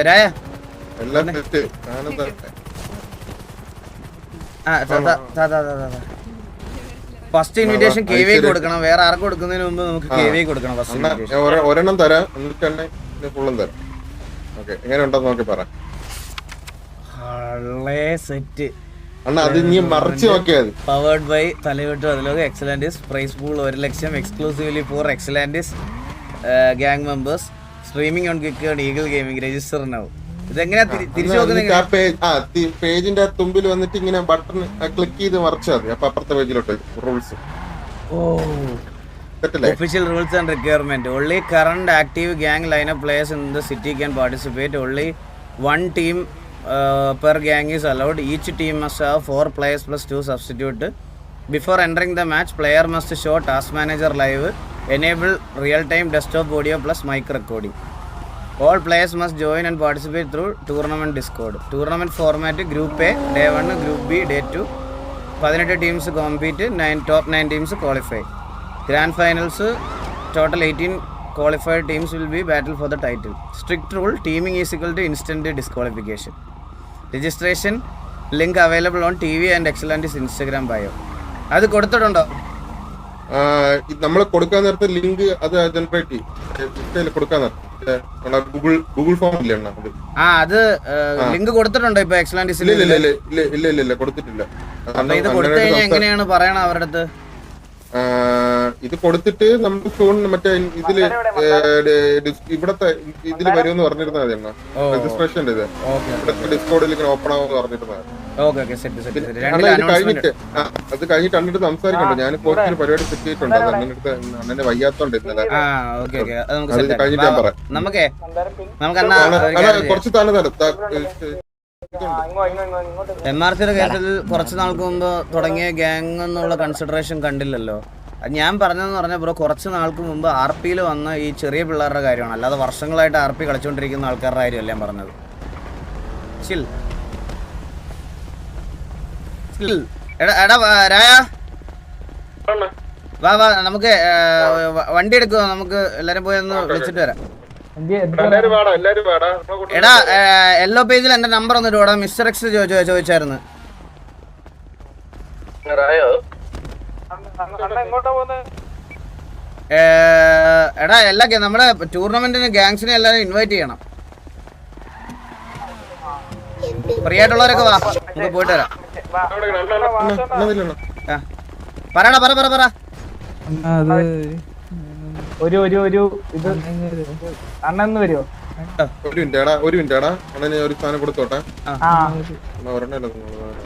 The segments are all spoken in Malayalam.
രായ ഫസ്റ്റ് ഇൻവിറ്റേഷൻ KV കൊടുക്കണം. വേറെ ആർക്കും കൊടുക്കുന്നതിന് മുമ്പ് നമുക്ക് KV കൊടുക്കണം. ഒരെണ്ണം തരാം, ഫുള്ളും തരാം. എങ്ങനെ ഉണ്ടെന്ന് നോക്കി പറ. സെറ്റ് പവേർഡ് ബൈ തലവിട്ട് അതിലൊക്കെ excellentis prize pool 1 lakh exclusively for excellentis gang members streaming on Kick eagle gaming register now. ഇതെങ്ങനെയാ തിരിച്ചു നോക്കുന്നത്? പേജിന്റെ തുമ്പിൽ വന്നിട്ട് ഇങ്ങനെ ബട്ടൺ ക്ലിക്ക് ചെയ്ത് മറിച്ചാൽ മതി. അപ്പൊ അപ്പുറത്തെ പേജിലോട്ട് rules. Official rules and requirement. Only current active gang lineup players in the city can participate. Only one team per gang is allowed. Each team must have 4 players plus 2 substitute. Before entering the match, player must show Task Manager Live. Enable real-time desktop audio plus mic recording. All players must join and participate through tournament Discord. Tournament format Group A, Day 1, Group B, Day 2. 18 teams compete, top 9 teams qualify. Grand finals, total 18 qualified teams will be battle for the title. Strict rule, teaming is equal to instant disqualification. Registration, link available on TV and Excellentis Instagram bio. അത് കൊടുത്തിട്ടുണ്ടോ? നമ്മൾ കൊടുക്കാൻ നേരത്തെ ലിങ്ക് അത് ജനറേറ്റ് കൊടുക്കാൻ ഗൂഗിൾ ഫോം ഇല്ലേ? അത് ലിങ്ക് കൊടുത്തിട്ടുണ്ടോ ഇപ്പൊ എക്സലന്റിസ്? ഇല്ല കൊടുത്തിട്ടില്ല. ഇത് കൊടുത്തു കഴിഞ്ഞാൽ എങ്ങനെയാണ് പറയണത് അവരുടെ അടുത്ത്? ഇത് കൊടുത്തിട്ട് നമുക്ക് ഫോൺ മറ്റേ ഇതില് ഇവിടത്തെ ഇതില് വരുമെന്ന് പറഞ്ഞിരുന്നാ മതി. രജിസ്ട്രേഷന്റെ ഇത് ഡിസ്കോഡിൽ ഇങ്ങനെ ഓപ്പൺ ആവുമെന്ന് പറഞ്ഞിരുന്നത്. അത് കഴിഞ്ഞിട്ട് അന്നിട്ട് സംസാരിക്കണ്ടോ? ഞാൻ പോസ്റ്റിന് പരിപാടി സെറ്റ് ചെയ്തിട്ടുണ്ട്. അത് അന്നിട്ട് അന്നെ വയ്യാത്തോണ്ട് ഇന്നലെ അത് കഴിഞ്ഞിട്ട് ഞാൻ പറയാം. കുറച്ച് താഴെ MRC കേസിൽ കുറച്ച് നാൾക്ക് മുമ്പ് തുടങ്ങിയ ഗ്യാങ് എന്നുള്ള കൺസിഡറേഷൻ കണ്ടില്ലല്ലോ. ഞാൻ പറഞ്ഞതെന്ന് പറഞ്ഞാൽ ബ്രോ, കുറച്ച് നാൾക്ക് മുമ്പ് RPയിൽ വന്ന ഈ ചെറിയ പിള്ളേരുടെ കാര്യമാണ്, അല്ലാതെ വർഷങ്ങളായിട്ട് RP കളിച്ചുകൊണ്ടിരിക്കുന്ന ആൾക്കാരുടെ കാര്യമല്ല ഞാൻ പറഞ്ഞത്. എടാ രായ വാ നമുക്ക് വണ്ടി എടുക്കുമോ? നമുക്ക് എല്ലാരും പോയി ഒന്ന് വിളിച്ചിട്ട് വരാം. എടാ യെല്ലോ പേജിൽ എന്റെ നമ്പർ ഒന്ന് ഇടൂടാ. മിസ്റ്റർ എക്സ് ചോദിച്ചായിരുന്നു. എടാ നമ്മുടെ ടൂർണമെന്റിന് ഗ്യാങ്സിനെ എല്ലാരും ഇൻവൈറ്റ് ചെയ്യണം. ഫ്രീ ആയിട്ടുള്ളവരൊക്കെ വാ, നമുക്ക് പോയിട്ട് വരാം. പറയടാ പറ. ഇത് അണ്ണന്ന് വരുമോ? ഒരു മിനിറ്റ് അണ്ണന് ഒരു സാധനം കൊടുത്തോട്ടെ.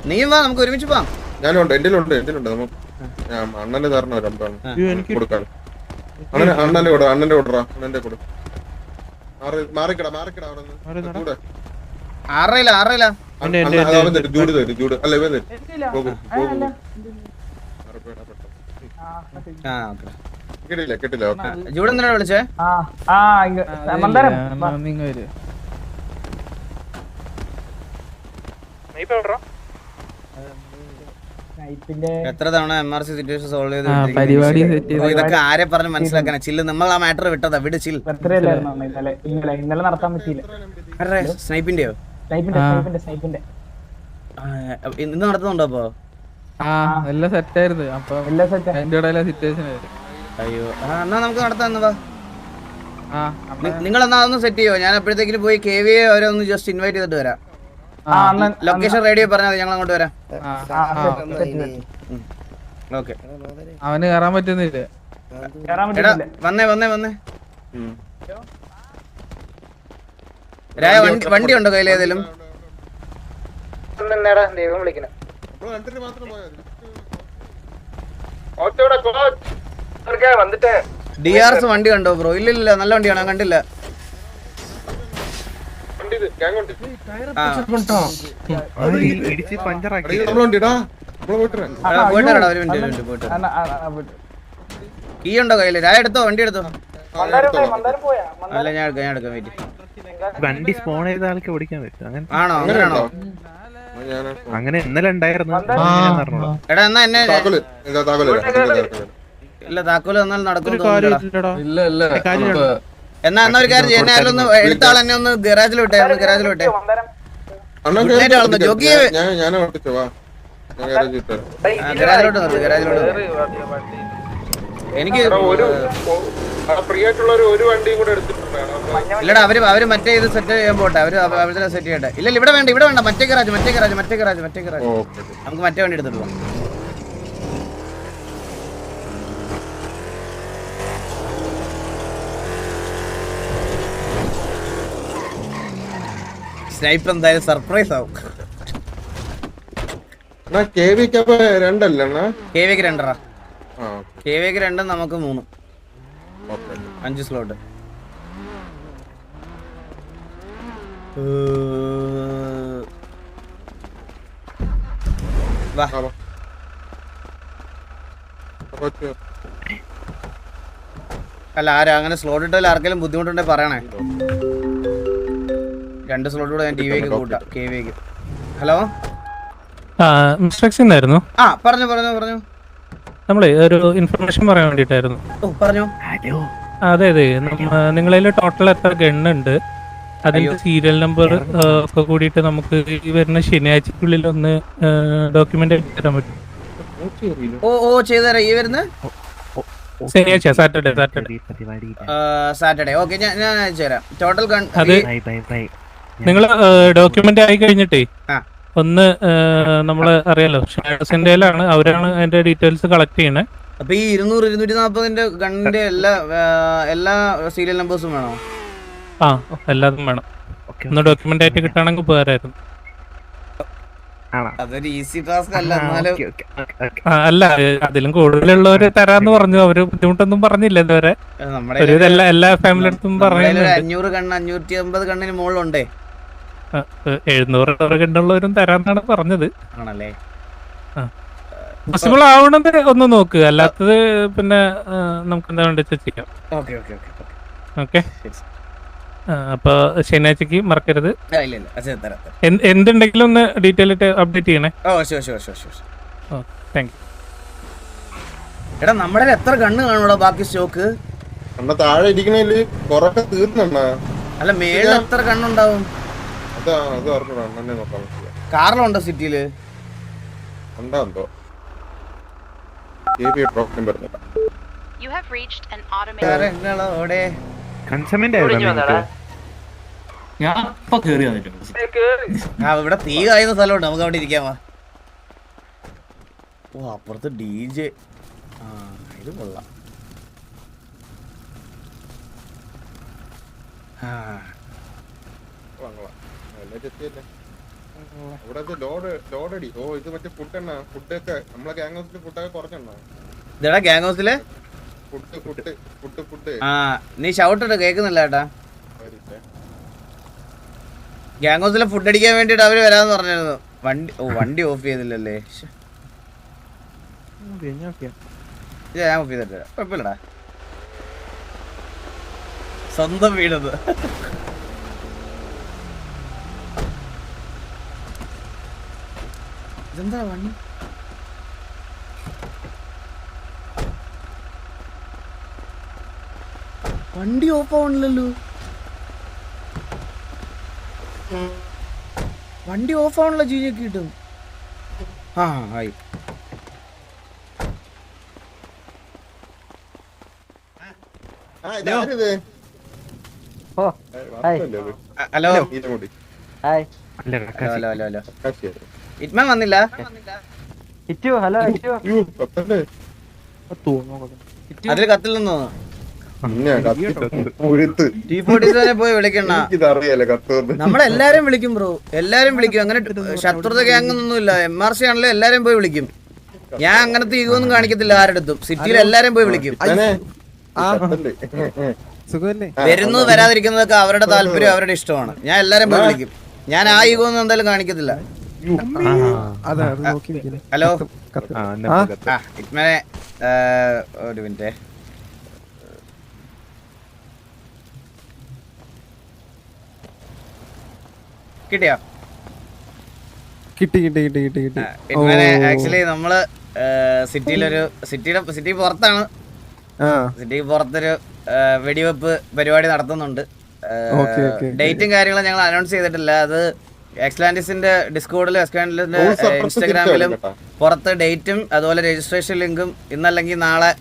നീയും വാ, നമുക്ക് ഒരുമിച്ച് പോവാം. ഞാനുണ്ട്, എന്റെ ഉണ്ട്. അണ്ണന് തരണം രണ്ടാണ് കൊടുക്കാൻ. അണ്ണന്റെ കൊടു. മാറിക്കടാ അവിടെ ആറില്ല ജൂഡ് അല്ല ഇവൻ കേട്ടില്ല. ജൂഡ് എന്തിനാ വിളിച്ചേ? എത്ര തവണ MRC സിറ്റുവേഷൻ സോൾവ് ചെയ്ത് ഇതൊക്കെ ആരെ പറഞ്ഞ് മനസ്സിലാക്കാനാ? ചില്ല്, നമ്മൾ ആ മാറ്റർ വിട്ടതാ. വിട് ചിൽ. ഇന്നലെ നടത്താൻ പറ്റിയില്ല. സ്നൈപ്പിന്റെയോ? ഇന്ന് നടത്തുന്നുണ്ടോ? അപ്പൊ എല്ലാം സെറ്റ് ആയിരുന്നു. അപ്പൊ സിറ്റുവേഷൻ അയ്യോ, എന്നാ നമുക്ക് നടത്താം. നിങ്ങൾ എന്നാ അതൊന്ന് സെറ്റ് ചെയ്യോ? ഞാൻ അപ്പോഴത്തേക്കിന് പോയി KV അവരെ ഒന്ന് ജസ്റ്റ് ഇൻവൈറ്റ് ചെയ്തിട്ട് വരാം. ലൊക്കേഷൻ റേഡിയോ പറഞ്ഞാൽ മതി, ഞങ്ങൾ അങ്ങോട്ട് വരാം. ഓക്കെ. അവന് കയറാൻ പറ്റുന്നില്ല. വന്നേ രായ, വണ്ടി ഉണ്ടോ കയ്യിൽ ഏതെങ്കിലും? DRS വണ്ടി കണ്ടോ ബ്രോ? ഇല്ല, നല്ല വണ്ടിയാണ്, ഞാൻ കണ്ടില്ല. കീ ഉണ്ടോ കയ്യില്? രായ എടുത്തോ, വണ്ടി എടുത്തോ. അല്ല, ഞാൻ എടുക്കാം വെയിറ്റ്. വണ്ടി സ്പോൺ ചെയ്ത ആൾക്ക് ഓടിക്കാൻ പറ്റും. ആണോ? അങ്ങനെയാണോ? അങ്ങനെ ഇന്നലെ ഉണ്ടായിരുന്നു. എടാ എന്നാ എന്നെ ഇല്ല, താക്കോല് തന്നാൽ നടക്കും. എന്നാ ഒരു കാര്യം ചെയ്യാൻ ഒന്ന് എടുത്താൾ എന്നെ ഒന്ന് ഗരാജിൽ വിട്ടേ ഗരാജിൽ വിട്ടേ അണ്ണാ ജോക്കി ഞാൻ ഓട്ടിച്ചോ വാ ഞാൻ ഗാരേജിൽ ഇട്ടു ഗരാജിലോട്ട് നിർത്ത് ഗരാജിലോട്ട് എനിക്ക് ഫ്രീ ആയിട്ടുള്ള ഒരു വണ്ടിയും കൂടെ എടുത്തിട്ടുണ്ട്. ഇല്ലടാ അവര് മറ്റേ ഇത് സെറ്റ് ചെയ്യാൻ പോട്ടെ അവര് സെറ്റ് ചെയ്യട്ടെ. ഇല്ല ഇവിടെ വേണ്ട മറ്റേ ഗരാജ് നമുക്ക് മറ്റേ വണ്ടി എടുത്തിട്ട് പോകാം. സ്നൈപ്പർ എന്തായാലും സർപ്രൈസ് ആവും. KVക്ക് അപ്പൊ രണ്ടല്ലേ അണ്ണാ? KVക്ക് 2 KVക്ക് 2 നമുക്ക് 3 5 സ്ലോട്ട്. വാ അല്ല അങ്ങനെ സ്ലോട്ട് ഇട്ടാൽ ആർക്കെങ്കിലും ബുദ്ധിമുട്ടുണ്ടെങ്കിൽ പറയണേ. 2 സ്ലോട്ട് കൂടെ ഞാൻ TVക്ക് കൂട്ടാം KVക്ക്. ഹലോ ഇൻസ്ട്രക്ഷൻ ആയിരുന്നു. പറഞ്ഞു നമ്മളെ ഒരു ഇൻഫർമേഷൻ പറയാൻ വേണ്ടിട്ടായിരുന്നു. പറഞ്ഞു. അതെ നിങ്ങളതിൽ ടോട്ടൽ എത്ര ഗണ്ണുണ്ട്, അതിന്റെ സീരിയൽ നമ്പർ ഒക്കെ കൂടിയിട്ട് നമുക്ക് ഈ വരുന്ന ശനിയാഴ്ചക്കുള്ളിൽ ഒന്ന് ഡോക്യുമെന്റ് ആയിട്ട് തരാൻ പറ്റും? ചെയ്തുതരാം. ഈ വരുന്ന ശനിയാഴ്ച സാറ്റർഡേ ഓക്കെ ഞാൻ അയച്ചു തരാം. ടോട്ടൽ അത് നിങ്ങൾ ഡോക്യുമെന്റ് ആയി കഴിഞ്ഞിട്ടേ ഒന്ന് നമ്മള് അറിയാലോ ഷാഡോസിന്റെയിലാണ്, അവരാണ് അതിന്റെ ഡീറ്റെയിൽസ് കളക്ട് ചെയ്യണേ. അപ്പൊ ഈ 200-240 ഗണ്ണിന്റെ എല്ലാ സീരിയൽ നമ്പേഴ്സും വേണോ? എല്ലാതും വേണം. ഒന്ന് ഡോക്യുമെന്റ് ആയിട്ട് കിട്ടുകയാണെങ്കിൽ ഉപകാരമായിരുന്നു. അതൊരു ഈസി ടാസ്ക് അല്ല. അല്ല അതിലും കൂടുതലുള്ളവര് തരാന്ന് പറഞ്ഞു. അവര് ബുദ്ധിമുട്ടൊന്നും പറഞ്ഞില്ല ഇതുവരെ. എല്ലാ ഫാമിലി അടുത്തും പറഞ്ഞു 500 ഗണ്ണ് 550 ഗണ്ണിന് മുകളിലുണ്ടേ. 700 ഗണ്ണുള്ളവരും തരാന്നാണ് പറഞ്ഞത്. ആണല്ലേ? പോസിബിൾ ആവണത് ഒന്ന് നോക്ക്, അല്ലാത്തത് പിന്നെ നമുക്ക് എന്താ വേണ്ടി ചെയ്യാം. ഓക്കെ അപ്പൊ ശനിയാഴ്ചക്ക് മറക്കരുത്. എന്തുണ്ടെങ്കിലും ഒന്ന് ഡീറ്റെയിൽ ആയിട്ട് അപ്ഡേറ്റ് ചെയ്യണേ. Thank you. എടാ നമ്മുടെ എത്ര ഗണ്ണ് കാണൂടാ ബാക്കി സ്റ്റോക്ക്? താഴെ ഇരിക്കണേല് കൊറൊക്കെ തീർന്നണ്ണ. അല്ല മേളിൽ എത്ര ഗണ്ണുണ്ടാവും? കാറിലുണ്ടോ സിറ്റിയില്? ഉണ്ടാന്തോ ഇവിടെ തീ കായുന്ന സ്ഥലമുണ്ട്, നമുക്ക് അവിടെ ഇരിക്കാമാ. ഓ അപ്പുറത്ത് DJ. ഇത് കൊള്ളാം. നീ ഷൗട്ട് ഇട്ട് കേക്കുന്നില്ല ഏട്ടാ. ഗ്യാങ് ഹൗസിലെ ഫുഡ് അടിക്കാൻ വേണ്ടിട്ട് അവര് വരാന്ന് പറഞ്ഞിരുന്നു. വണ്ടി ഓഫ് ചെയ്തില്ലല്ലേ? ഞാൻ ഓഫ് ചെയ്തിട്ട് കുഴപ്പമില്ലടാ, സ്വന്തം വീടത്. ഇതെന്താ വണ്ടി ഓഫ് ആവണില്ലല്ലോ. വണ്ടി ഓഫ് ആവണല്ലോ. ജീനൊക്കെ കിട്ടും. ആയി. ഹലോ ഇറ്റ്മാൻ വന്നില്ല. അതിൽ കത്തില്ലെന്നോ? പോയി വിളിക്കണ്ട. നമ്മളെല്ലാരും വിളിക്കും ബ്രോ, എല്ലാരും വിളിക്കും. അങ്ങനെ ശത്രുത ഗ്യാങ്ങൊന്നുമില്ല. MRC ആണല്ലോ, എല്ലാരും പോയി വിളിക്കും. ഞാൻ അങ്ങനത്തെ ഈഗൊന്നും കാണിക്കത്തില്ല ആരെടുത്തും. സിറ്റിയിൽ എല്ലാരും പോയി വിളിക്കും. വരുന്നത് വരാതിരിക്കുന്നതൊക്കെ അവരുടെ താല്പര്യം, അവരുടെ ഇഷ്ടമാണ്. ഞാൻ എല്ലാരും പോയി വിളിക്കും. ഞാൻ ആ ഈഗൊന്നും എന്തായാലും കാണിക്കത്തില്ല. ഹലോ ഇറ്റ്മാനെ ഒരു മിനിറ്റ്. കിട്ടിയോ? ഇറ്റ്മാനെ ആക്ച്വലി നമ്മള് സിറ്റി പുറത്താണ്. സിറ്റിക്ക് പുറത്തൊരു വെടിവെപ്പ് പരിപാടി നടത്തുന്നുണ്ട്. ഡേറ്റും കാര്യങ്ങളും ഞങ്ങൾ അനൗൺസ് ചെയ്തിട്ടില്ല. അത് എക്സ്ലാൻഡിസിന്റെ ഡിസ്കോഡിലും എക്സ്ലാൻഡിന്റെ ഇൻസ്റ്റാഗ്രാമിലും പുറത്ത് ഡേറ്റും അതുപോലെ രജിസ്ട്രേഷൻ ലിങ്കും ഇന്നല്ലെങ്കിൽ നാളെ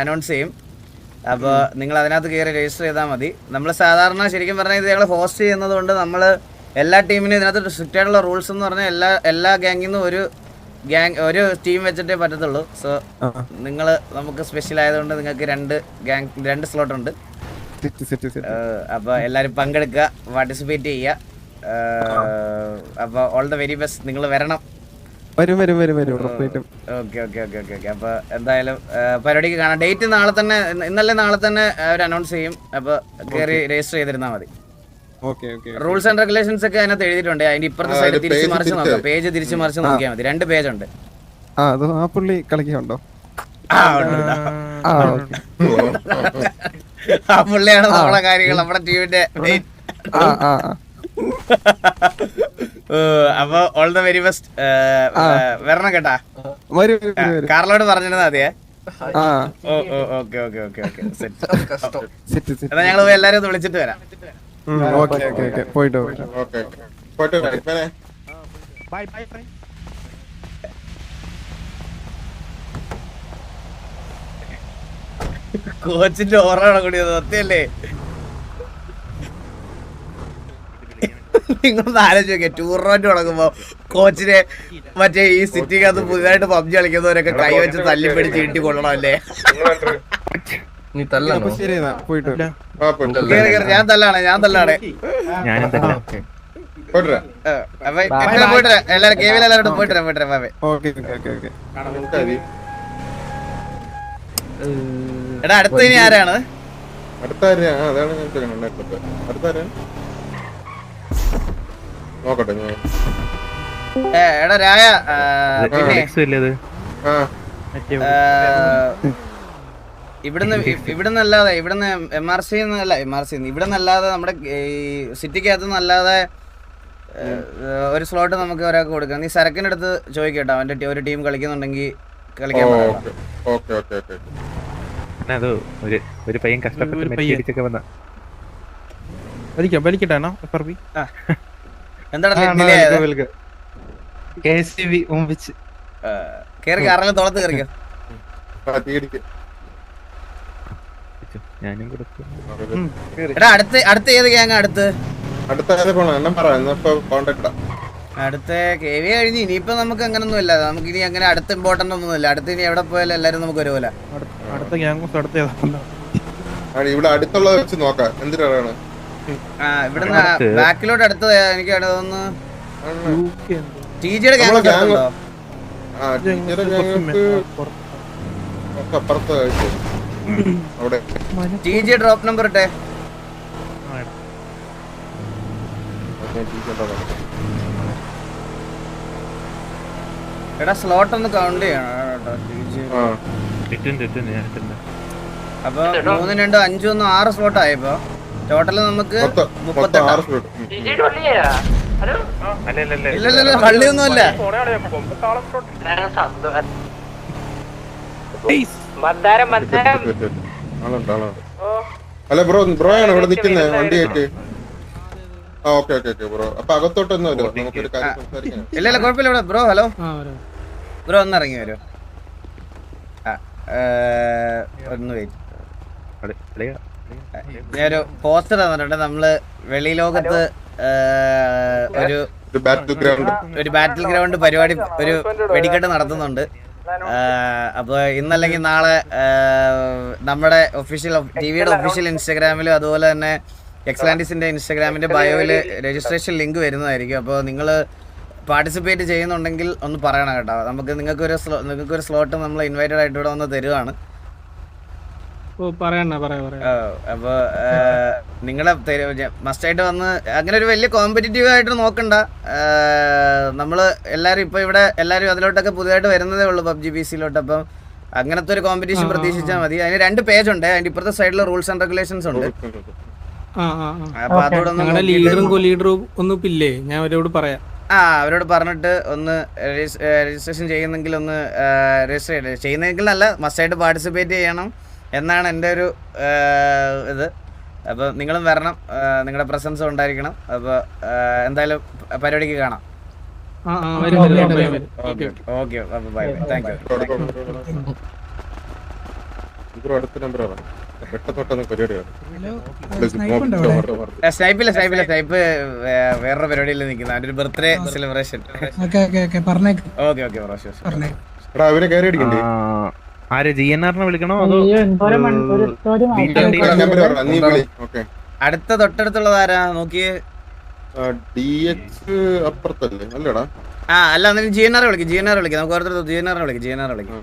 അനൗൺസ് ചെയ്യും. അപ്പോൾ നിങ്ങൾ അതിനകത്ത് കയറി രജിസ്റ്റർ ചെയ്താൽ മതി. നമ്മൾ സാധാരണ ശരിക്കും പറഞ്ഞാൽ ഇത് ഞങ്ങൾ ഹോസ്റ്റ് ചെയ്യുന്നത് കൊണ്ട് നമ്മൾ എല്ലാ ടീമിനും ഇതിനകത്ത് സ്ട്രിക്റ്റ് ആയിട്ടുള്ള റൂൾസ് എന്ന് പറഞ്ഞാൽ എല്ലാ ഗാങ്ങിൽ നിന്നും ഒരു ടീം വെച്ചിട്ടേ പറ്റത്തുള്ളൂ. സോ നിങ്ങൾ നമുക്ക് സ്പെഷ്യൽ ആയതുകൊണ്ട് നിങ്ങൾക്ക് രണ്ട് സ്ലോട്ട് ഉണ്ട്. അപ്പോൾ എല്ലാവരും പങ്കെടുക്കുക, പാർട്ടിസിപ്പേറ്റ് ചെയ്യുക. അപ്പോൾ ഓൾ ദ വെരി ബെസ്റ്റ്. നിങ്ങൾ വരണം. വരും. ഓക്കെ. അപ്പോൾ എന്തായാലും പരിപാടിക്ക് കാണാം. ഡേറ്റ് നാളെ തന്നെ, ഇന്നലെ നാളെ തന്നെ അവർ അനൗൺസ് ചെയ്യും. അപ്പോൾ കയറി രജിസ്റ്റർ ചെയ്തിരുന്നാൽ മതി. റൂൾസ് ആൻഡ് റെഗുലേഷൻസ് ഒക്കെ അതിനകത്ത് എഴുതിയിട്ടുണ്ട്. അതിന്റെ ഇപ്പുറത്തെ സൈഡ് തിരിച്ചു മറിച്ച് നോക്കാം. പേജ് തിരിച്ചു മറിച്ച് നോക്കിയാൽ മതി. 2 പേജുണ്ട്. ആ പുള്ളി കളിക്കുന്നുണ്ടോ? ആ പുള്ളിയാണ് നമ്മളെ കാര്യങ്ങൾ, നമ്മുടെ ടീമിന്റെ. അപ്പൊ ഓൾ ദ വെരി ബെസ്റ്റ്. വരണം കേട്ടാ. കാർലോട് പറഞ്ഞിരുന്നാ മതിയേ. ഓക്കെ. എന്നാ ഞങ്ങൾ എല്ലാരും ഒന്ന് വിളിച്ചിട്ട് വരാം. പോയിട്ട് കോച്ചിന്റെ ഓർമ്മ കൂടിയത് സത്യല്ലേ? നിങ്ങളൊന്ന് ആലോചിച്ച് നോക്കിയ ടൂർണമെന്റ് തുടങ്ങുമ്പോ കോച്ചിനെ മറ്റേ ഈ സിറ്റിക്കകത്ത് പുതിയതായിട്ട് പബ്ജി കളിക്കുന്നവരൊക്കെ കൈവച്ച് തല്ലിപ്പിടിച്ച് ചീട്ടി കൊള്ളണം അല്ലേ? ഞാൻ തല്ലാണ്. പോയിട്ട് എല്ലാരും കേവിൽ എല്ലാവരോടും പോയിട്ട് എടാ അടുത്ത ഇനി ആരാണ്? എടാ രായ, പിന്നെ ഇവിടുന്നല്ലാതെ ഇവിടുന്ന് MRC ഇവിടുന്നല്ലാതെ നമ്മുടെ സിറ്റിക്കകത്തുനിന്നല്ലാതെ ഒരു സ്ലോട്ട് നമുക്ക് ഒരാൾക്ക് കൊടുക്കാം. നീ സരക്കിന്റെ അടുത്ത് ചോദിക്കട്ടോ, അവന്റെ ഒരു ടീം കളിക്കുന്നുണ്ടെങ്കിൽ കളിക്കാൻ പറയാം. ഒരു പയ്യൻ കഷ്ടപ്പെട്ട് എന്താണ് കേറി കാറിൽ തുളത്ത് കയറിക്കോ. എടാ അടുത്ത ഏത് ഗ്യാങ്? അടുത്ത KV കഴിഞ്ഞ് ഇനിയിപ്പോ നമുക്ക് അങ്ങനൊന്നും ഇല്ല. നമുക്ക് ഇനി അങ്ങനെ അടുത്ത ഇമ്പോർട്ടന്റ് ഒന്നും ഇല്ല. അടുത്ത് ഇനി എവിടെ പോയാലും എല്ലാരും നമുക്ക് ഒരുപോലെ. ഇവിടെ അടുത്തുള്ള വെച്ച് നോക്കാം. എന്തിനാണ് ഇവിടുന്ന് ബാക്കിലോട്ട് അടുത്ത് എനിക്ക് തോന്നുന്നു TG-യുടെ ഗ്യാങ് ഉണ്ടോ? TG ഡ്രോപ്പ് നമ്പർ ഇട്ടേ. എടാ സ്ലോട്ട് ഒന്ന് കൗണ്ട് ചെയ്യണം. അപ്പൊ 3, 2, 5, 1, 6 സ്ലോട്ട് ആയപ്പോ ടോട്ടല് നമുക്ക് 38. ഇല്ലല്ല വള്ളിയൊന്നുമല്ല. അല്ല ബ്രോ ആണ് ഇവിടെ നിൽക്കുന്നത് വണ്ടിയായിട്ട്. Okay bro. അപ്പൊ അകത്തോട്ടൊന്നും വരും, നമുക്കൊരു കാര്യം സംസാരിക്കാം. ഇല്ല കുഴപ്പമില്ല. ബ്രോ ഹലോ ബ്രോ ഒന്ന് ഇറങ്ങി വരൂ. ഒന്ന് വെയിറ്റ്. ഞാനൊരു പോസ്റ്റർ തന്നിട്ടുണ്ട്. നമ്മള് വെളി ലോകത്ത് ഒരു ബാറ്റിൽ ഗ്രൗണ്ട് പരിപാടി, ഒരു വെടിക്കെട്ട് നടത്തുന്നുണ്ട്. അപ്പോൾ ഇന്നല്ലെങ്കിൽ നാളെ നമ്മുടെ ടിവിയുടെ ഒഫീഷ്യൽ ഇൻസ്റ്റാഗ്രാമിലും അതുപോലെ തന്നെ എക്സ്ലാൻഡിസിന്റെ ഇൻസ്റ്റാഗ്രാമിന്റെ ബയോയില് രജിസ്ട്രേഷൻ ലിങ്ക് വരുന്നതായിരിക്കും. അപ്പോൾ നിങ്ങൾ പാർട്ടിസിപ്പേറ്റ് ചെയ്യുന്നുണ്ടെങ്കിൽ ഒന്ന് പറയണം കേട്ടോ. നിങ്ങൾക്കൊരു സ്ലോട്ട് നമ്മൾ ഇൻവൈറ്റഡ് ആയിട്ട് ഇവിടെ വന്ന് തരുവാണ്. അപ്പൊ നിങ്ങളെ മസ്റ്റായിട്ട് വന്ന് അങ്ങനെ ഒരു വലിയ കോമ്പറ്റീറ്റീവ് ആയിട്ട് നോക്കണ്ട. നമ്മള് എല്ലാരും ഇപ്പൊ ഇവിടെ എല്ലാരും അതിലോട്ടൊക്കെ പുതിയതായിട്ട് വരുന്നതേ ഉള്ളൂ പബ്ജി PC-ലോട്ട്. അപ്പം അങ്ങനത്തെ ഒരു കോമ്പറ്റീഷൻ പ്രതീക്ഷിച്ചാൽ മതി. അതിന് 2 പേജ് ഉണ്ട്. അതിന്റെ ഇപ്പുറത്തെ സൈഡിൽ റൂൾസ് ആൻഡ് റെഗുലേഷൻസ് ഉണ്ട്. അപ്പൊ അതോടൊന്നും ലീഡറും കൊലീഡറും ഒന്നും ഇല്ലേ? ഞാൻ അവരോട് പറയാം. അവരോട് പറഞ്ഞിട്ട് ഒന്ന് രജിസ്ട്രേഷൻ ചെയ്യുന്നെങ്കിൽ ഒന്ന് രജിസ്റ്റർ ചെയ്യുന്നെങ്കിൽ അല്ല, മസ്റ്റായിട്ട് പാർട്ടിസിപ്പേറ്റ് ചെയ്യണം. എന്നാണ് എൻ്റെ ഒരു ഇത്. അപ്പോൾ നിങ്ങളും വരണം, നിങ്ങളുടെ പ്രസൻസ് ഉണ്ടായിരിക്കണം. അപ്പോൾ എന്തായാലും പരിപാടിക്ക് കാണാം. ഓക്കെ അപ്പോൾ ബൈ ബൈ, താങ്ക് യു. അടുത്ത നമ്പർ പെട്ടെന്ന് പരിപാടിയാണ്. സ്നൈപ്പില്ല വേറൊരു പരിപാടിയിൽ നിൽക്കുന്ന അവൻ്റെ ഒരു ബർത്ത്ഡേ സെലിബ്രേഷൻ. ഓക്കെ എടാ അവരെ കയറി അടിക്കണ്ടേ? ആര് GNR വിളിക്കണോ അതോ നമ്പർ പറ, നീ വിളി. ഓക്കെ, അടുത്ത തൊട്ടടുത്തുള്ളത് ആരാ നോക്കിയേ? DX അപ്പുറത്തല്ലേ? അല്ലടാ, അല്ല എന്നാലും GNR വിളിക്കും. നമുക്ക് ഓരോരുത്തർ GNR വിളിക്കും.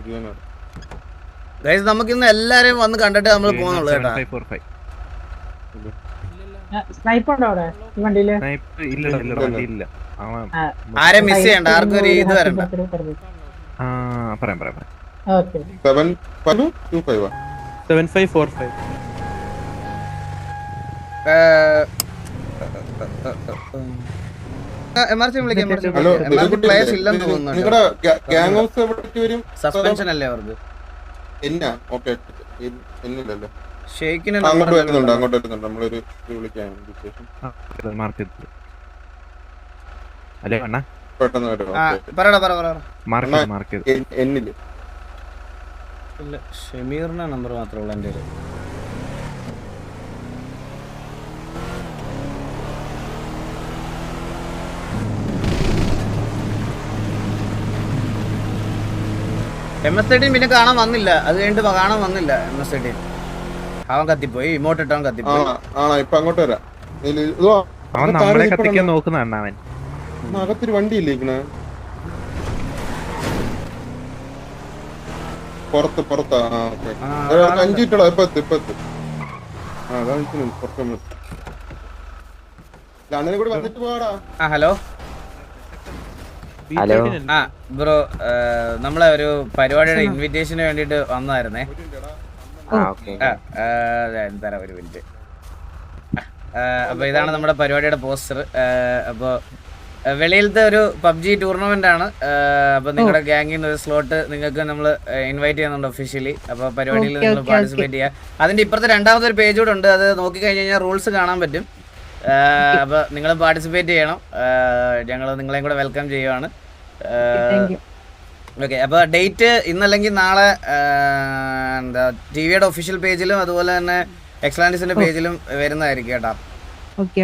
ഗൈസ് നമുക്ക് ഇന്ന് എല്ലാരെയും വന്ന് കണ്ടിട്ട് നമ്മൾ പോകുന്നുള്ളൂ കേട്ടാ. 7545 സ്നൈപ്പ് ഉണ്ടോ അവിടെ ഈ വണ്ടിയില്? സ്നൈപ്പ് ഇല്ല. ആരെ മിസ് ചെയ്യണ്ട, ആർക്കും ഒരു ഇത് വരണ്ട. പറയാം. ഓക്കെ 7525 7545 എമർജൻസി വിളിക്കാം. ഹലോ, പ്ലേസ് ഇല്ലെന്ന് തോന്നുന്നു. നിങ്ങളുടെ ഗ്യാങ് ഹൗസ് എവിടേക്ക് വരും? സസ്പെൻഷൻ അല്ലേ അവർക്ക്? എന്നാ? ഓക്കെ, എന്നില്ലല്ലോ. ഷെയ്ക്കിന് അങ്ങോട്ട് വരുന്നുണ്ട്. നമ്മളൊരു വിളിക്കാൻ മാർക്ക് ചെയ്തു. അല്ലേ അണ്ണാ? പെട്ടെന്ന് വരും. പറ. മാർക്ക് ചെയ്തു. എന്നില് ഇല്ല, ഷമീറിന്റെ നമ്പർ മാത്രമേ ഉള്ളൂ എൻ്റെ കയ്യിൽ. MS13 പിന്നെ കാണാൻ വന്നില്ല. അത് കഴിഞ്ഞിട്ട് കാണാൻ വന്നില്ല. MS13 അവൻ കത്തിപ്പോയി, ഇമോട്ട് ഇട്ടവൻ കത്തിപ്പോയി. ഇപ്പൊ അങ്ങോട്ട് വരാം. അവൻ നമ്മളെ കത്തിക്കാൻ നോക്കുന്ന അവൻ. അകത്തൊരു വണ്ടി ഇല്ലേ? പുറത്താ. 5 ഇട്ടടാ. ഇപ്പൊ അണ്ണനെ കൂടി വന്നിട്ട് പോടാ. ഹലോ ബ്രോ, നമ്മളെ ഒരു പരിപാടിയുടെ ഇൻവിറ്റേഷന് വേണ്ടിട്ട് വന്നതായിരുന്നേ. തരാം ഒരു മിനിറ്റ്. അപ്പൊ ഇതാണ് നമ്മുടെ പരിപാടിയുടെ പോസ്റ്റർ. അപ്പൊ വെളിയിലത്തെ ഒരു PUBG ടൂർണമെന്റ് ആണ്. അപ്പൊ നിങ്ങളുടെ ഗ്യാങ്ങിൽ നിന്ന് ഒരു സ്ലോട്ട് നിങ്ങൾക്ക് നമ്മൾ ഇൻവൈറ്റ് ചെയ്യുന്നുണ്ട് ഒഫീഷ്യലി. അപ്പൊ പരിപാടിയിൽ നിങ്ങൾ പാർട്ടിസിപ്പേറ്റ് ചെയ്യുക. അതിന്റെ ഇപ്പുറത്തെ രണ്ടാമതൊരു പേജ് കൂടെ ഉണ്ട്. അത് നോക്കി കഴിഞ്ഞ് കഴിഞ്ഞാൽ റൂൾസ് കാണാൻ പറ്റും. അപ്പൊ നിങ്ങൾ പാർട്ടിസിപ്പേറ്റ് ചെയ്യണം. ഞങ്ങൾ നിങ്ങളെയും കൂടെ വെൽക്കം ചെയ്യുവാണ്. ഓക്കെ, അപ്പോൾ ഡേറ്റ് ഇന്നല്ലെങ്കിൽ നാളെ എന്താ TVയുടെ ഒഫീഷ്യൽ പേജിലും അതുപോലെ തന്നെ എക്സ്ലാൻഡിസിന്റെ പേജിലും വരുന്നതായിരിക്കും കേട്ടോ. ഓക്കെ.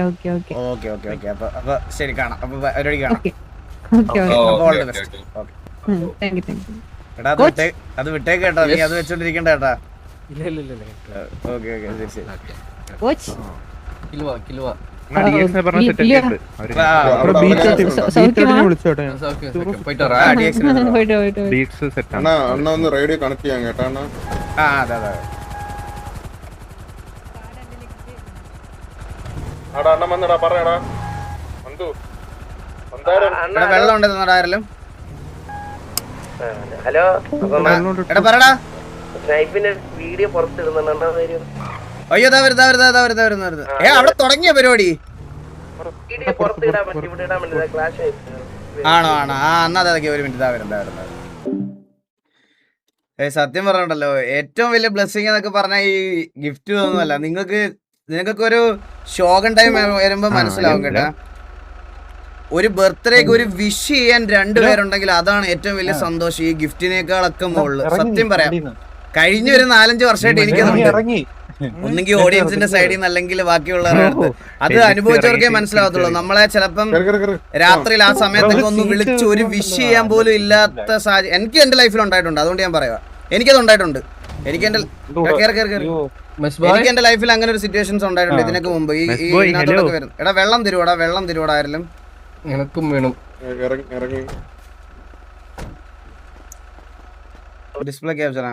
അപ്പൊ ശരി, കാണാം. അപ്പൊ പരിപാടി കാണാം. എടാ അത് വിട്ടേക്ക് കേട്ടോ. നീ അത് വെച്ചോണ്ടിരിക്കണ്ട കേട്ടാ. ഓക്കെ ശരി. അണ്ണ ഒന്ന് റേഡിയോ കണക്ട് ചെയ്യാൻ കേട്ടാ. അതെ അണ്ണ വന്നടാ, പറയടാ. വെള്ളം ഉണ്ടെന്ന് ആരെങ്കിലും? ഹലോ, എടാ പറടാ. വീഡിയോ പുറത്തിടുന്നുണ്ടോ? അയ്യോ വരുന്നത്. അവിടെ തുടങ്ങിയ പരിപാടി ആണോ? എന്നാ അതൊക്കെ ഒരു മിനിറ്റ്. വരുന്നത്. സത്യം പറഞ്ഞിട്ടല്ലോ, ഏറ്റവും വലിയ ബ്ലെസ്സിങ് എന്നൊക്കെ പറഞ്ഞാൽ ഈ ഗിഫ്റ്റ് ഒന്നുമല്ല. നിങ്ങൾക്കൊക്കെ ഒരു ഷോഗൻ ടൈം വരുമ്പോ മനസ്സിലാവും കേട്ടാ. ഒരു ബർത്ത്ഡേക്ക് ഒരു വിഷ് ചെയ്യാൻ 2 പേരുണ്ടെങ്കിൽ അതാണ് ഏറ്റവും വലിയ സന്തോഷം. ഈ ഗിഫ്റ്റിനേക്കാളൊക്കെ മുകളിൽ സത്യം പറയാം. കഴിഞ്ഞ ഒരു 4-5 വർഷമായിട്ട് എനിക്കതുണ്ട്. ഒന്നെങ്കിൽ ഓഡിയൻസിന്റെ സൈഡിൽ നിന്ന് അല്ലെങ്കിൽ ബാക്കിയുള്ളവരുടെ അടുത്ത്. അത് അനുഭവിച്ചവർക്കേ മനസ്സിലാവത്തുള്ളൂ. നമ്മളെ ചിലപ്പം രാത്രിയിൽ ആ സമയത്തൊക്കെ ഒന്ന് വിളിച്ച് ഒരു വിഷ് ചെയ്യാൻ പോലും ഇല്ലാത്ത സാഹചര്യം എനിക്ക് എന്റെ ലൈഫിൽ ഉണ്ടായിട്ടുണ്ട്. അതുകൊണ്ട് ഞാൻ പറയാം, എനിക്കത് ഉണ്ടായിട്ടുണ്ട്. എനിക്ക് എന്റെ ലൈഫിൽ അങ്ങനെ ഒരു സിറ്റുവേഷൻസ് ഉണ്ടായിട്ടുണ്ട് ഇതിനൊക്കെ മുമ്പ്. ഈ ഇതിനകത്തോടൊക്കെ വരുന്നു. എടാ വെള്ളം തരുവാടാ ആരെങ്കിലും. എനക്കും വേണം. ഡിസ്പ്ലേ ക്യാപ്ചർ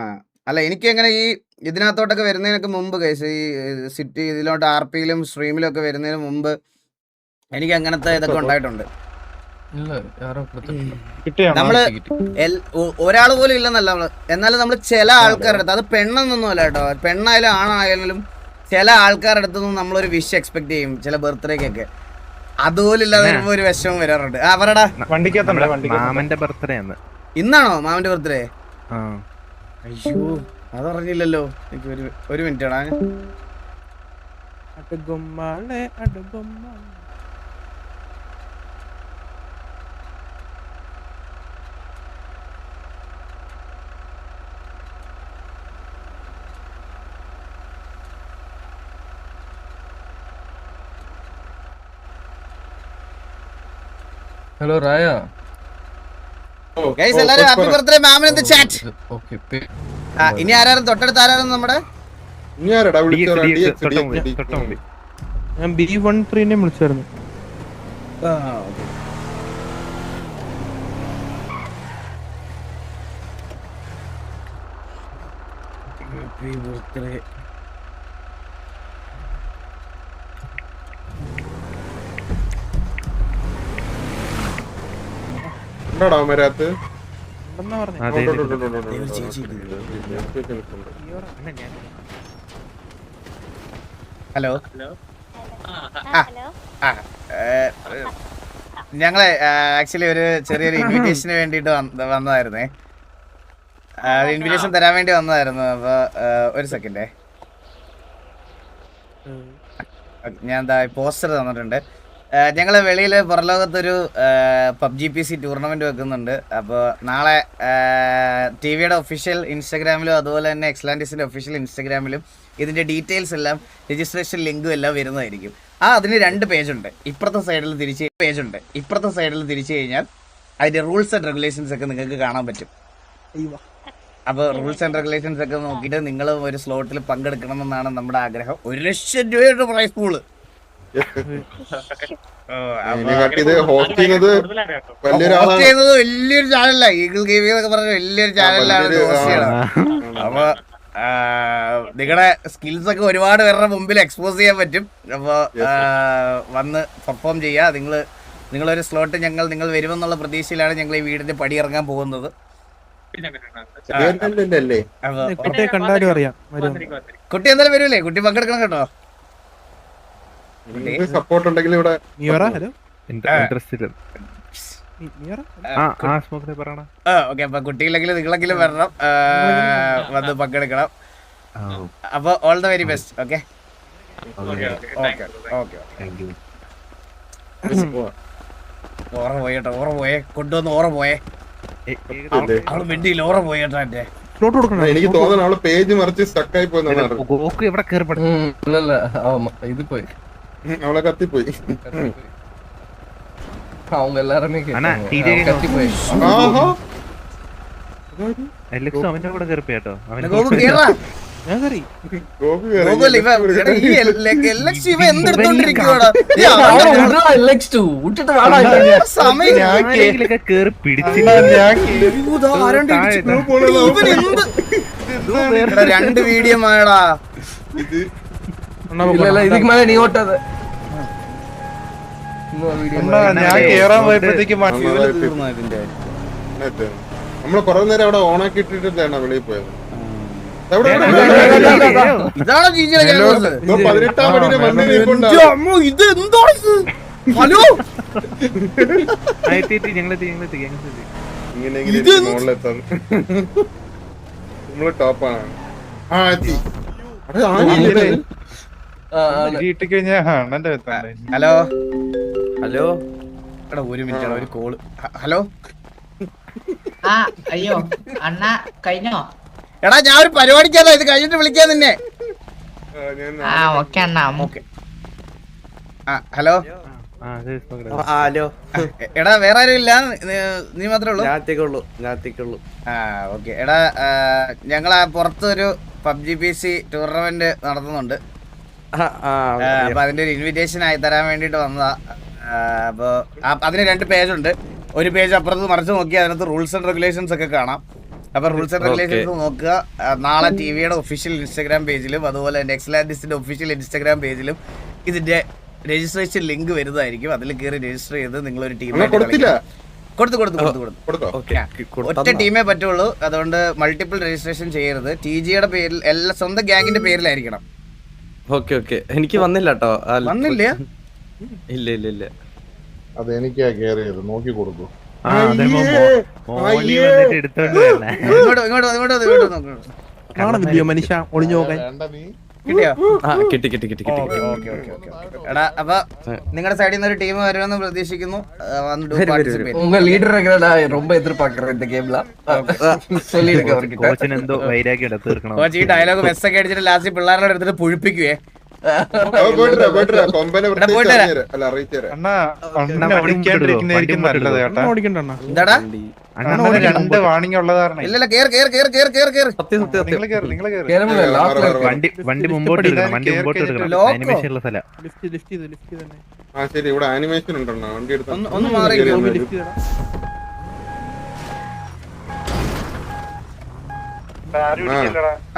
അല്ല, എനിക്ക് എങ്ങനെ ഈ ഇതിനകത്തോട്ടൊക്കെ വരുന്നതിനൊക്കെ മുമ്പ് കേസ് ഈ സിറ്റി ഇതിലോട്ട് RPയിലും സ്ട്രീമിലും ഒക്കെ വരുന്നതിന് മുമ്പ് എനിക്ക് അങ്ങനത്തെ ഇതൊക്കെ ഉണ്ടായിട്ടുണ്ട്. നമ്മള് ഒരാൾ പോലും ഇല്ലെന്നല്ല നമ്മള്. എന്നാലും നമ്മള് ചില ആൾക്കാരുടെ അടുത്ത്, അത് പെണ്ണെന്നൊന്നും അല്ല കേട്ടോ, പെണ്ണായാലും ആണായാലും ചില ആൾക്കാരുടെ അടുത്തൊന്നും നമ്മളൊരു വിഷ് എക്സ്പെക്ട് ചെയ്യും ചില ബർത്ത്ഡേക്കൊക്കെ. അതുപോലെ ഇല്ലാതെ വരുമ്പോ ഒരു വിഷമം വരാറുണ്ട്. പറടാ. മാമന്റെ ബർത്ത്ഡേ ആണ്. ഇന്നാണോ മാമന്റെ ബർത്ത്ഡേ? അയ്യോ, അതറിഞ്ഞില്ലല്ലോ. എനിക്ക് ഒരു മിനിറ്റ് ആണോ. ഹലോ റായ. ഗൈസ് എല്ലാരും ഹാപ്പി ബർത്ത്ഡേ മാമിൻ ഇൻ ദി ചാറ്റ്. ഓക്കേ. ഇനി ആരാരും തൊട്ടടുത്ത് ആരാരും നമ്മുടെ ഇനി ആരടാ വിളിച്ചോടാ? ഞാൻ B13 വിളിച്ചായിരുന്നു. Happy birthday. ഉണ്ടോടാ മരാത്ത്? അതെ ഹലോ. ഞങ്ങളെ ആക്ച്വലി ഒരു ചെറിയൊരു ഇൻവിറ്റേഷന് വേണ്ടിട്ട് വന്നതായിരുന്നേ. ഇൻവിറ്റേഷൻ തരാൻ വേണ്ടി വന്നതായിരുന്നു. അപ്പൊ ഒരു സെക്കൻഡേ, ഞാൻ എന്താ പോസ്റ്റർ തന്നിട്ടുണ്ട്. ഞങ്ങള് വെളിയില് പുറലോകത്തൊരു PUBG ടൂർണമെന്റ് വെക്കുന്നുണ്ട്. അപ്പോൾ നാളെ TV-യുടെ ഒഫീഷ്യൽ ഇൻസ്റ്റാഗ്രാമിലും അതുപോലെ തന്നെ എക്സ്ലാൻഡിസിന്റെ ഒഫീഷ്യൽ ഇൻസ്റ്റാഗ്രാമിലും ഇതിന്റെ ഡീറ്റെയിൽസ് എല്ലാം രജിസ്ട്രേഷൻ ലിങ്കും എല്ലാം വരുന്നതായിരിക്കും. അതിന് 2 പേജുണ്ട്. ഇപ്പുറത്തെ സൈഡിൽ തിരിച്ചു കഴിഞ്ഞാൽ അതിന്റെ റൂൾസ് ആൻഡ് റെഗുലേഷൻസ് ഒക്കെ നിങ്ങൾക്ക് കാണാൻ പറ്റും. അപ്പോൾ റൂൾസ് ആൻഡ് റെഗുലേഷൻസ് ഒക്കെ നോക്കിയിട്ട് നിങ്ങൾ ഒരു സ്ലോട്ടിൽ പങ്കെടുക്കണം എന്നാണ് നമ്മുടെ ആഗ്രഹം. 1,00,000 രൂപയുടെ പ്രൈസ് പൂള്. വലിയൊരു ചാനല, ഈഗിൾ ഗെയിമിംഗ് എന്നൊക്കെ പറഞ്ഞ വലിയൊരു ചാനലാണ്. അപ്പൊ നിങ്ങളുടെ സ്കിൽസ് ഒക്കെ ഒരുപാട് പേരുടെ മുമ്പിൽ എക്സ്പോസ് ചെയ്യാൻ പറ്റും. അപ്പൊ വന്ന് പെർഫോം ചെയ്യാ. നിങ്ങളൊരു സ്ലോട്ട് നിങ്ങൾ വരുമെന്നുള്ള പ്രതീക്ഷയിലാണ് ഞങ്ങൾ ഈ വീടിന്റെ പടി ഇറങ്ങാൻ പോകുന്നത്. കുട്ടി എന്തായാലും വരൂലേ? കുട്ടി പങ്കെടുക്കണം കേട്ടോ. സപ്പോർട്ട് ഉണ്ടെങ്കിൽ ഇവിടെ ഓക്കെ. അപ്പൊ കുട്ടിയില്ലെങ്കിലും നിങ്ങളെങ്കിലും വരണം, വന്ന് പങ്കെടുക്കണം. അപ്പൊ all the very best. Okay. ഓറ പോയേട്ടോ, കൊണ്ടുവന്ന് ഓറ പോയേ. അവള് മിണ്ടിയിൽ ഓറ പോയേട്ടോ. എന്റെ എനിക്ക് തോന്നുന്നു അവള് പേജ് മറിച്ച് സ്റ്റക്കായി പോയി. ഇത് പോയി, അവളെ കത്തിപ്പോയി. அவங்க எல்லாரும் கத்திப்போய் അവന്റെ കൂടെ കയറിപ്പോ കേട്ടോ. കേറി പിടിച്ചില്ല. 2 വീഡിയോ ആയടാ. இதுக்கு மேல நீ ஓட்டாத. ഞാൻ കേറാൻ പോയപ്പോഴത്തേക്കും നമ്മള് കൊറേ നേരം അവിടെ ഓണാക്കി ഇട്ടിട്ടാണ് വെളിയിൽ പോയത്. 18-ാം പടിയിലെ വണ്ടി ഹലോ, ഇങ്ങനെ മുകളിലെത്താൻ നമ്മള് ടോപ്പാണ്. Hello hello. എടാ ഒരു മിനിറ്റ്, ഒരു കോള്. ഹലോ. അയ്യോ അണ്ണാ കഴിഞ്ഞോ? എടാ ഞാൻ ഒരു പരിപാടിക്കാതാ, ഇത് കഴിഞ്ഞിട്ട് വിളിക്കാൻ നിന്നെ. ഓക്കെ അണ്ണാ. ഓക്കെ. ഹലോ. ഹലോ. എടാ വേറെ ആരും ഇല്ല, നീ മാത്രമേ ഉള്ളൂ? ഞാത്തേക്കുള്ളൂ. ഓക്കെ. എടാ ഞങ്ങളാ പുറത്തൊരു PUBG ടൂർണമെന്റ് നടത്തുന്നുണ്ട്. അപ്പൊ അതിന്റെ ഒരു ഇൻവിറ്റേഷൻ ആയി തരാൻ വേണ്ടിട്ട് വന്നതാ. അപ്പൊ അതിന് 2 പേജുണ്ട്. ഒരു പേജ് അപ്പുറത്ത് മറിച്ച് നോക്കിയാൽ അതിനകത്ത് റൂൾസ് ആൻഡ് റെഗുലേഷൻസ് ഒക്കെ കാണാം. അപ്പൊ റൂൾസ് ആൻഡ് റെഗുലേഷൻസ് നോക്കുക. നാളെ TV-യുടെ ഒഫീഷ്യൽ ഇൻസ്റ്റാഗ്രാം പേജിലും അതുപോലെ തന്നെ എക്സ്ലാൻഡിസിന്റെ ഒഫീഷ്യൽ ഇൻസ്റ്റാഗ്രാം പേജിലും ഇതിന്റെ രജിസ്ട്രേഷൻ ലിങ്ക് വരുന്നതായിരിക്കും. അതിൽ കയറി രജിസ്റ്റർ ചെയ്ത് നിങ്ങളൊരു ടീമായിട്ട് കൊടുത്തു. ഒറ്റ ടീമേ പറ്റുള്ളൂ. അതുകൊണ്ട് മൾട്ടിപ്പിൾ രജിസ്ട്രേഷൻ ചെയ്യരുത്. TG-യുടെ പേരിൽ എല്ലാ സ്വന്തം ഗ്യാങ്ങിന്റെ പേരിലായിരിക്കണം. ഓക്കെ. എനിക്ക് വന്നില്ല കേട്ടോ. വന്നില്ല? ഇല്ല. അത് എനിക്കാ കേറിയത്, നോക്കി കൊടുക്കൂ. ഇങ്ങോട്ട് കാണുന്നില്ലയോ മനുഷ്യ ഒളിഞ്ഞു നോക്കാൻ? കിട്ടിയോ? ആ കിട്ടി കിട്ടി കിട്ടി കിട്ടി ഓക്കെ ഓക്കെ ഓക്കെ ഓക്കെ എടാ അപ്പൊ നിങ്ങളുടെ സൈഡിൽ നിന്ന് ഒരു ടീം വരുമെന്ന് പ്രതീക്ഷിക്കുന്നു. உங்க லீடர் ரொம்ப எதிர்பார்க்கறேன் இந்த கேம்ல சொல்லிருக்க அவர்கிட்ட. കോച്ചിന് എന്തോ വൈരാഗ്യം തീർക്കണം. കോച്ച് ഈ ഡയലോഗ് മെസ്സൊക്കെ അടിച്ചിട്ട് ലാസ്റ്റ് പിള്ളേരുടെ എടുത്തിട്ട് പുഴിപ്പിക്കുവേ. കൊമ്പനെ പോയിട്ട് വരാം. അല്ല അറിയിച്ചേരാ. എന്താടാ രണ്ട് വാണിംഗ് ഉള്ളതാണ്. ഇല്ലല്ല കേറ് കേറ് കേറ് കേറ് കേറ് കേറ് സത്യം സത്യം സത്യം. கேரம்ல லாஸ்ட்ல വണ്ടി മുമ്പോട്ട് എടുക്കണം, വണ്ടി മുമ്പോട്ട് എടുക്കണം. ലോക്കോ. ആനിമേഷൻ ഉള്ള സ്ഥലം. ആ ശരി, ഇവിടെ ആനിമേഷൻ ഉണ്ടോ? വണ്ടി എടുത്ത് ഒന്ന് മാറി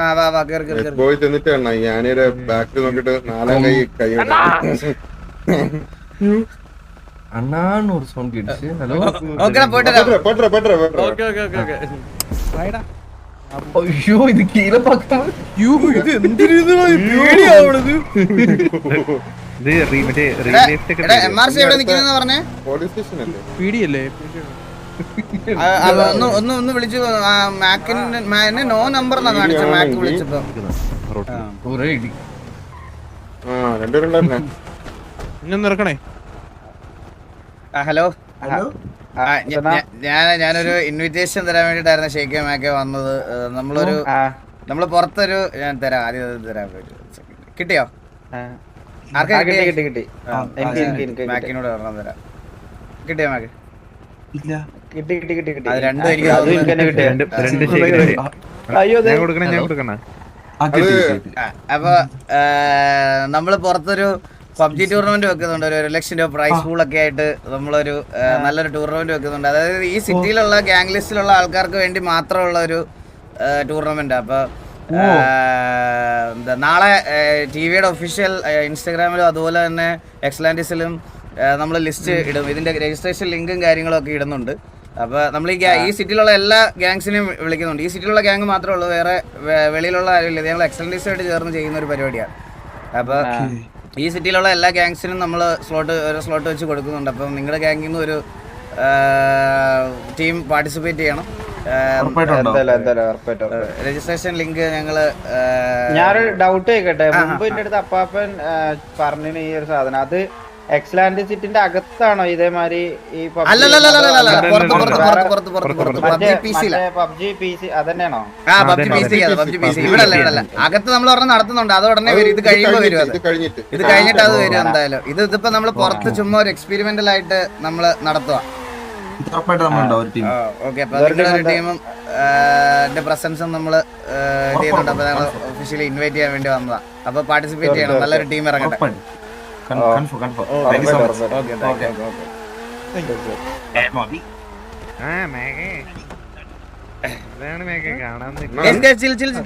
ആ വാ വാ കേറ് കേറ് കേറ്. പോയി ചെന്നിട്ട് കാണാ ഈ ആനയുടെ ബാക്കിൽ നോക്കിട്ട് നാലാം കൈ அண்ணான்னு ஒரு சவுண்ட் கேட்டுச்சு. ஹலோ ഓക്കെടാ പോയിട്ട് വരാം. Okay okay okay okay. ஐயோ இது கீழ பார்க்காம ഇത് മറ്റേ റിയൽ ലൈഫ് ഒക്കെ എടാ MRC എവിടെ നിൽക്കുന്നെന്ന് പറഞ്ഞേ? പോലീസ് സ്റ്റേഷൻ അല്ലേ? പീടിയല്ലേ? ഒന്ന് വിളിച്ചു. മാക്കിന് നോ നമ്പർ എന്നാ കാണിച്ച. മാക്ക് വിളിച്ചപ്പോ ஒரே இடி. ആ രണ്ടുപേരുണ്ടായിരുന്നേ. ഇന്നൊന്ന് ഇറക്കണേ. ഹലോ ഞാനൊരു ഇൻവിറ്റേഷൻ തരാൻ വേണ്ടിട്ടായിരുന്നു ഷെയ്ക്ക് മാക്കെ വന്നത്. നമ്മള് പുറത്തൊരു ഞാൻ തരാം, ആദ്യം തരാൻ പറ്റും. കിട്ടിയോ? കിട്ടി മാക്കിനോട് പറഞ്ഞാൽ തരാം. കിട്ടിയോ മാക്ക്? അത് രണ്ടും എനിക്ക് അപ്പൊ നമ്മള് പുറത്തൊരു പബ്ജി ടൂർണമെന്റ് വെക്കുന്നുണ്ട്. ഒരു 1 ലക്ഷം രൂപ പ്രൈസ് പൂളൊക്കെ ആയിട്ട് നമ്മളൊരു നല്ലൊരു ടൂർണമെന്റ് വെക്കുന്നുണ്ട്. അതായത് ഈ സിറ്റിയിലുള്ള ഗ്യാങ് ലിസ്റ്റിലുള്ള ആൾക്കാർക്ക് വേണ്ടി മാത്രമുള്ള ഒരു ടൂർണമെന്റ്. അപ്പൊ എന്താ നാളെ ടിവിയുടെ ഒഫീഷ്യൽ ഇൻസ്റ്റാഗ്രാമിലും അതുപോലെ തന്നെ എക്സ്ലാൻഡിസിലും നമ്മൾ ലിസ്റ്റ് ഇടും. ഇതിന്റെ രജിസ്ട്രേഷൻ ലിങ്കും കാര്യങ്ങളും ഒക്കെ ഇടുന്നുണ്ട്. അപ്പോൾ നമ്മൾ ഈ സിറ്റിയിലുള്ള എല്ലാ ഗ്യാങ്സിനെയും വിളിക്കുന്നുണ്ട്. ഈ സിറ്റിയിലുള്ള ഗ്യാങ് മാത്രമേ ഉള്ളൂ, വേറെ വെളിയിലുള്ള ആരുമില്ല. ഞങ്ങൾ എക്സ്ലാൻഡിസുമായിട്ട് ചേർന്ന് ചെയ്യുന്ന ഒരു പരിപാടിയാണ്. അപ്പോൾ ഈ സിറ്റിയിലുള്ള എല്ലാ ഗ്യാങ്സിനും നമ്മൾ ഒരു സ്ലോട്ട് വെച്ച് കൊടുക്കുന്നുണ്ട്. അപ്പം നിങ്ങളുടെ ഗ്യാങ്ങിൽ നിന്ന് ഒരു ടീം പാർട്ടിസിപ്പേറ്റ് ചെയ്യണം. രജിസ്ട്രേഷൻ ലിങ്ക് ഞാനൊരു ഡൗട്ട് ചോദിക്കട്ടെ. മുമ്പ് എന്റെ അടുത്ത് അപ്പാപ്പൻ പറഞ്ഞു ഈ ഒരു സാധനം അത് എക്സ്ലാൻഡ് സിറ്റിന്റെ അകത്താണോ ഇതേമാതിരി ഈ പബ്ജി PC അതന്നെയാണോ? അകത്ത് നമ്മൾ ഒരെണ്ണം നടത്തുന്നുണ്ട്. അത് ഉടനെ വരും. ഇത് കഴിയുമ്പോ വരും. ഇത് കഴിഞ്ഞിട്ട് അത് വരും എന്തായാലും. ഇതിപ്പോ നമ്മള് പുറത്ത് ചുമ്മാ ഒരു എക്സ്പെരിമെന്റൽ ആയിട്ട് നമ്മള് നടത്തുക. ഓക്കെ, അപ്പൊ നിങ്ങളുടെ ടീമും പ്രസൻസും നമ്മള് ചെയ്യുന്നുണ്ട്. അപ്പൊ ഞങ്ങൾ ഒഫീഷ്യലി ഇൻവൈറ്റ് ചെയ്യാൻ വേണ്ടി വന്നതാ. അപ്പൊ പാർട്ടിസിപ്പേറ്റ് ചെയ്യണം. നല്ലൊരു ടീം ഇറങ്ങട്ടെ.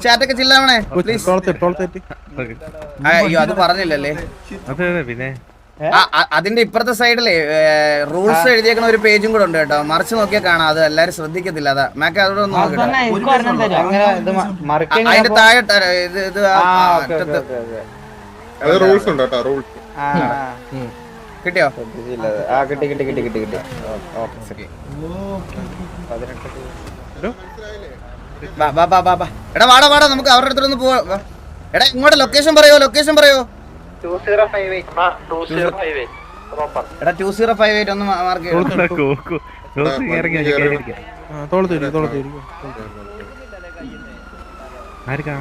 ചാറ്റൊക്കെ ചില്ലാവണേ പ്ലീസ്. അയ്യോ അത് പറഞ്ഞില്ലല്ലേ. പിന്നെ അതിന്റെ ഇപ്പുറത്തെ സൈഡിലെ റൂൾസ് എഴുതിയേക്കുന്ന ഒരു പേജും കൂടെ ഉണ്ട് കേട്ടോ. മറിച്ച് നോക്കിയാൽ കാണാം. അത് എല്ലാരും ശ്രദ്ധിക്കത്തില്ല. അതാ മാക്ക് അതോടെ ഒന്ന് അതിന്റെ താഴെ ഇത് റൂൾസ് ഉണ്ട് കേട്ടോ. റൂൾസ് കിട്ടിയോ? കിട്ടി. എടാ വാടാ നമുക്ക് അവരുടെ അടുത്തൊന്ന് പോവാ. എടാ ഇങ്ങോട്ട് ലൊക്കേഷൻ പറയോ? 2058 ഒന്ന് മാർക്ക് ആർക്കാ